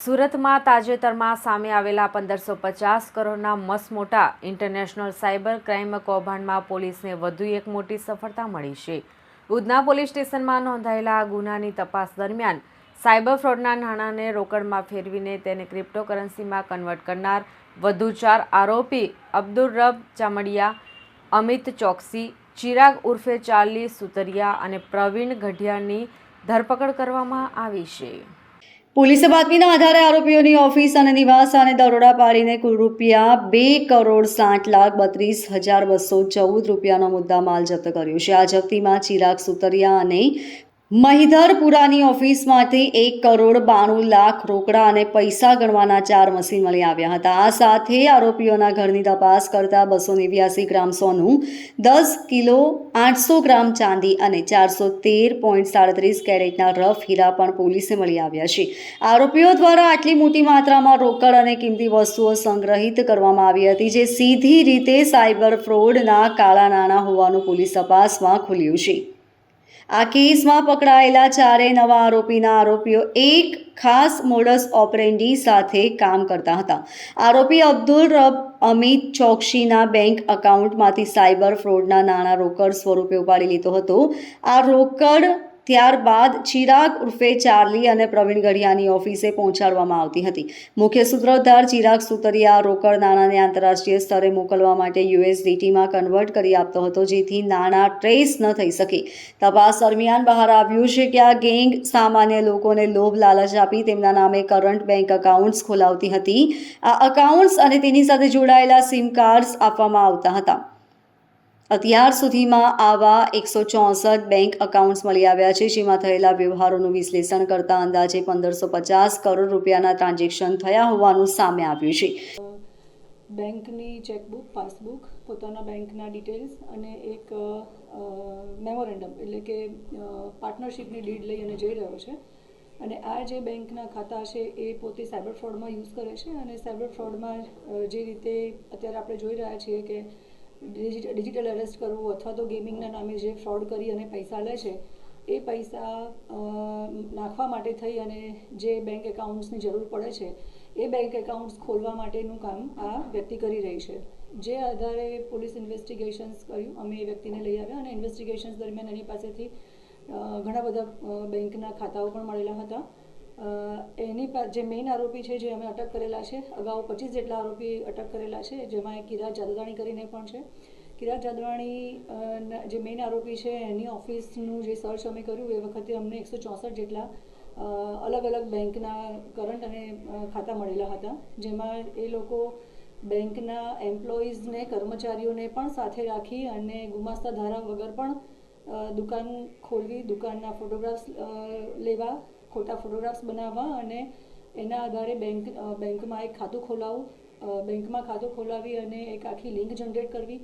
સુરતમાં તાજેતરમાં સામે આવેલા 1550 કરોડના મસમોટા ઇન્ટરનેશનલ સાયબર ક્રાઇમ કૌભાંડમાં પોલીસને વધુ એક મોટી સફળતા મળી છે। ઉધના પોલીસ સ્ટેશનમાં નોંધાયેલા આ ગુનાની તપાસ દરમિયાન સાયબર ફ્રોડના નાણાંને રોકડમાં ફેરવીને તેને ક્રિપ્ટોકરન્સીમાં કન્વર્ટ કરનાર વધુ 4 આરોપી અબ્દુલ રબ ચામડિયા, અમિત ચોકસી, ચિરાગ ઉર્ફે ચાર્લી સુતરિયા અને પ્રવીણ ગઢિયાની ધરપકડ કરવામાં આવી છે। પોલીસે બાતમીના આધારે આરોપીઓની ઓફિસ અને નિવાસ અને દરોડા પાડીને કુલ ₹2,60,32,214 મુદ્દામાલ જપ્ત કર્યો છે। આ જપ્તીમાં ચિરાગ સુતરિયા અને મહિધરપુરાની ઓફિસમાંથી ₹1,92,00,000 રોકડા અને પૈસા ગણવાના 4 મશીન મળી આવ્યા હતા। આ સાથે આરોપીઓના ઘરની તપાસ કરતા 289 ગ્રામ સોનું, 10 કિલો 800 ગ્રામ ચાંદી અને 413.37 કેરેટના રફ હીરા પણ પોલીસને મળી આવ્યા છે। આરોપીઓ દ્વારા આટલી મોટી માત્રામાં રોકડ અને કિંમતી વસ્તુઓ સંગ્રહિત કરવામાં આવી હતી, જે સીધી રીતે સાયબર ફ્રોડના કાળા નાણાં હોવાનું પોલીસ તપાસમાં ખુલ્યું છે। આ કેસમાં પકડાયેલા 4 નવા આરોપીઓ એક ખાસ મોડસ ઓપરેન્ડી સાથે કામ કરતા હતા। આરોપી અબ્દુલ રબ અમિત ચોકસીના બેંક એકાઉન્ટમાંથી સાયબર ફ્રોડના નાણાં રોકડ સ્વરૂપે ઉપાડી લીધો હતો। આ રોકડ ત્યારબાદ ચિરાગ ઉર્ફે ચાર્લી અને પ્રવીણ ગઢિયાની ઓફિસે પહોંચાડવામાં આવતી હતી। મુખ્ય સૂત્રધાર ચિરાગ સુતરિયા રોકડ નાણાંને આંતરરાષ્ટ્રીય સ્તરે મોકલવા માટે USDTમાં કન્વર્ટ કરી આપતો હતો, જેથી નાણાં ટ્રેસ ન થઈ શકે। તપાસ દરમિયાન બહાર આવ્યું છે કે આ ગેંગ સામાન્ય લોકોને લોભ લાલચ આપી તેમના નામે કરંટ બેંક એકાઉન્ટ્સ ખોલાવતી હતી। આ એકાઉન્ટ્સ અને તેની સાથે જોડાયેલા સિમ કાર્ડ્સ આપવામાં આવતા હતા। અત્યાર સુધીમાં આવા 164 બેંક એકાઉન્ટ્સ મળી આવ્યા છે, જેમાં થયેલા વ્યવહારોનું વિશ્લેષણ કરતા અંદાજે 1550 કરોડ રૂપિયાના ટ્રાન્ઝેક્શન થયા હોવાનું સામે આવ્યું છે। બેંકની ચેકબુક, પાસબુક, પોતાના બેંકના ડિટેલ્સ અને એક મેમોરેન્ડમ એટલે કે પાર્ટનરશિપની ડીડ લઈ અને જઈ રહ્યો છે। અને આ જે બેંકના ખાતા છે એ પોતે સાયબર ફ્રોડમાં યુઝ કરે છે। અને સાયબર ફ્રોડમાં જે રીતે અત્યારે આપણે જોઈ રહ્યા છીએ કે ડિજિટલ અરેસ્ટ કરવું અથવા તો ગેમિંગના નામે જે ફ્રોડ કરી અને પૈસા લે છે, એ પૈસા નાખવા માટે થઈ અને જે બેંક એકાઉન્ટ્સની જરૂર પડે છે એ બેંક એકાઉન્ટ્સ ખોલવા માટેનું કામ આ વ્યક્તિ કરી રહી છે। જે આધારે પોલીસ ઇન્વેસ્ટિગેશન્સ કર્યું, અમે એ વ્યક્તિને લઈ આવ્યા અને ઇન્વેસ્ટિગેશન્સ દરમિયાન એની પાસેથી ઘણા બધા બેંકના ખાતાઓ પણ મળેલા હતા। એની જે મેઇન આરોપી છે, જે અમે અટક કરેલા છે, અગાઉ 25 જેટલા આરોપી અટક કરેલા છે, જેમાં એક કિરાત જાદવાણી કરીને પણ છે। કિરાત જાદવાણી જે મેઇન આરોપી છે, એની ઓફિસનું જે સર્ચ અમે કર્યું એ વખતે અમને 164 જેટલા અલગ અલગ બેંકના કરંટ અને ખાતા મળેલા હતા, જેમાં એ લોકો બેંકના એમ્પ્લોઈઝને, કર્મચારીઓને પણ સાથે રાખી અને ગુમાસ્તા ધારા વગર પણ દુકાન ખોલવી, દુકાનના ફોટોગ્રાફ્સ લેવા, ખોટા ફોટોગ્રાફ્સ બનાવવા અને એના આધારે બેંકમાં એક ખાતું ખોલાવવું, બેંકમાં ખાતું ખોલાવી અને એક આખી લિંક જનરેટ કરવી,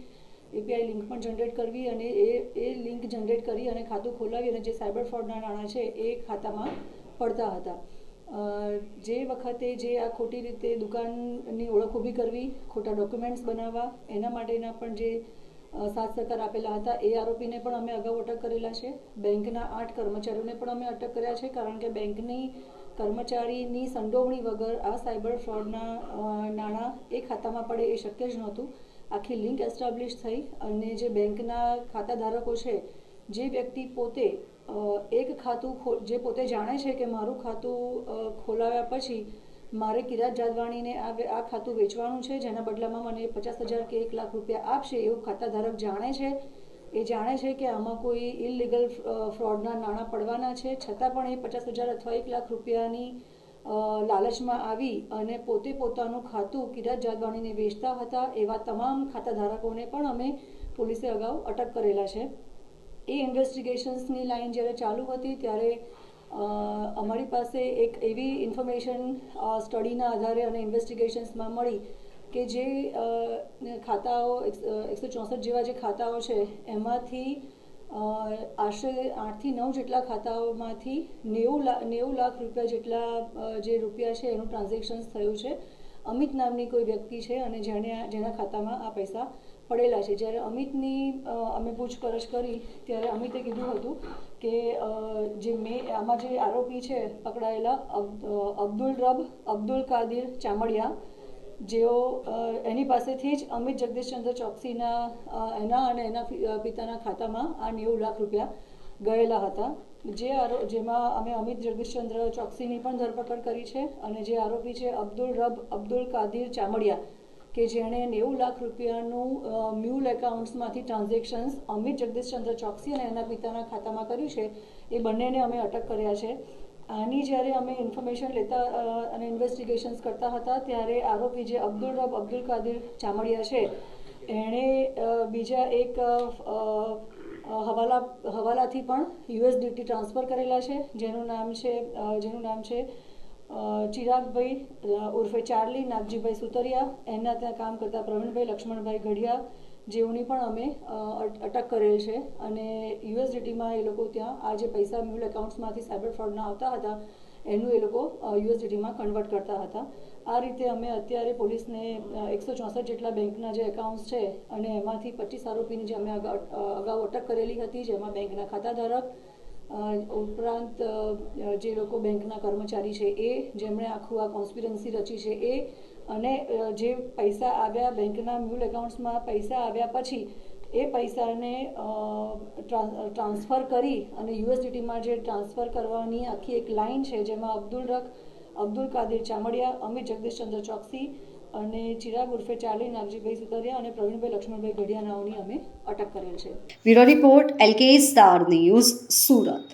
API લિંક પણ જનરેટ કરવી અને એ લિંક જનરેટ કરી અને ખાતું ખોલાવી અને જે સાયબર ફ્રોડના નાણાં છે એ ખાતામાં પડતા હતા। જે વખતે જે આ ખોટી રીતે દુકાનની ઓળખ ઊભી કરવી, ખોટા ડોક્યુમેન્ટ્સ બનાવવા, એના માટેના પણ જે સાથ સહકાર આપેલા હતા એ આરોપીને પણ અમે અગાઉ અટક કરેલા છે। બેંકના 8 કર્મચારીઓને પણ અમે અટક કર્યા છે, કારણ કે બેંકની કર્મચારીની સંડોવણી વગર આ સાયબર ફ્રોડના નાણાં એ ખાતામાં પડે એ શક્ય જ નહોતું। આખી લિંક એસ્ટાબ્લિશ થઈ અને જે બેંકના ખાતા ધારકો છે, જે વ્યક્તિ પોતે એક ખાતું જે પોતે જાણે છે કે મારું ખાતું ખોલાવ્યા પછી મારે કિરાત જાદવાણીને આ ખાતું વેચવાનું છે, જેના બદલામાં મને 50,000 કે 1 લાખ રૂપિયા આપશે, એવું ખાતા ધારક જાણે છે। એ જાણે છે કે આમાં કોઈ ઇલીગલ ફ્રોડના નાણાં પડવાના છે, છતાં પણ એ 50,000 અથવા 1 લાખ રૂપિયાની લાલચમાં આવી અને પોતે પોતાનું ખાતું કિરાત જાદવાણીને વેચતા હતા। એવા તમામ ખાતા ધારકોને પણ અમે પોલીસે અગાઉ અટક કરેલા છે। એ ઇન્વેસ્ટિગેશન્સની લાઈન જ્યારે ચાલુ હતી ત્યારે અમારી પાસે એક એવી ઇન્ફોર્મેશન સ્ટડીના આધારે અને ઇન્વેસ્ટિગેશન્સમાં મળી કે જે ખાતાઓ 164 જેવા જે ખાતાઓ છે, એમાંથી આશરે 8 થી 9 જેટલા ખાતાઓમાંથી 90 લાખ રૂપિયા જેટલા જે રૂપિયા છે એનું ટ્રાન્ઝેક્શન થયું છે। અમિત નામની કોઈ વ્યક્તિ છે અને જેના ખાતામાં આ પૈસા પડેલા છે. જ્યારે અમિતની અમે પૂછપરછ કરી ત્યારે અમિતે કીધું હતું કે આમાં જે આરોપી છે પકડાયેલા અબ્દુલ કાદિર ચામડિયા, જેઓ એની પાસેથી જ અમિત જગદીશચંદ્ર ચોકસીના એના અને એના પિતાના ખાતામાં આ 90 લાખ રૂપિયા ગયેલા હતા. જેમાં અમે અમિત જગદીશચંદ્ર ચોકસીની પણ ધરપકડ કરી છે અને જે આરોપી છે અબ્દુલ કાદિર ચામડિયા કે જેણે 90 લાખ રૂપિયાનું મ્યુલ એકાઉન્ટ્સમાંથી ટ્રાન્ઝેક્શન્સ અમિત જગદીશચંદ્ર ચોકસી અને એના પિતાના ખાતામાં કર્યું છે, એ બંનેને અમે અટક કર્યા છે. આની જ્યારે અમે ઇન્ફોર્મેશન લેતા અને ઇન્વેસ્ટિગેશન્સ કરતા હતા ત્યારે આરોપી જે અબ્દુલ કાદિર ચામડિયા છે એણે બીજા એક હવાલાથી પણ USDT ટ્રાન્સફર કરેલા છે, જેનું નામ છે ચિરાગભાઈ ઉર્ફે ચાર્લી નાગજીભાઈ સુતરિયા. એના ત્યાં કામ કરતા પ્રવીણભાઈ લક્ષ્મણભાઈ ગઢિયા, જેઓની પણ અમે અટક કરેલ છે અને USDTમાં એ લોકો ત્યાં આ જે પૈસા મ્યુલ એકાઉન્ટ્સમાંથી સાયબર ફ્રોડના આવતા હતા એનું એ લોકો USDTમાં કન્વર્ટ કરતા હતા. આ રીતે અમે અત્યારે પોલીસને 164 જેટલા બેંકના જે એકાઉન્ટ્સ છે અને એમાંથી 25 આરોપીની જે અમે અગાઉ અટક કરેલી હતી, જેમાં બેંકના ખાતાધારક ઉપરાંત જે લોકો બેંકના કર્મચારી છે એ, જેમણે આખું આ કોન્સ્પિરન્સી રચી છે એ, અને જે પૈસા આવ્યા બેંકના મ્યુલ એકાઉન્ટ્સમાં પૈસા આવ્યા પછી એ પૈસાને ટ્રાન્સફર કરી અને USDTમાં જે ટ્રાન્સફર કરવાની આખી એક લાઇન છે, જેમાં અબ્દુલ કાદિર ચામડિયા, અમિત જગદીશચંદ્ર ચોકસી અને ચિરાગ ઉર્ફે ચાર્લી નાગજીભાઈ સુતરિયા અને પ્રવીણભાઈ લક્ષ્મણભાઈ ગઢિયા નાઓની અમે અટક કરેલ છે. Bureau report LK star news, Surat.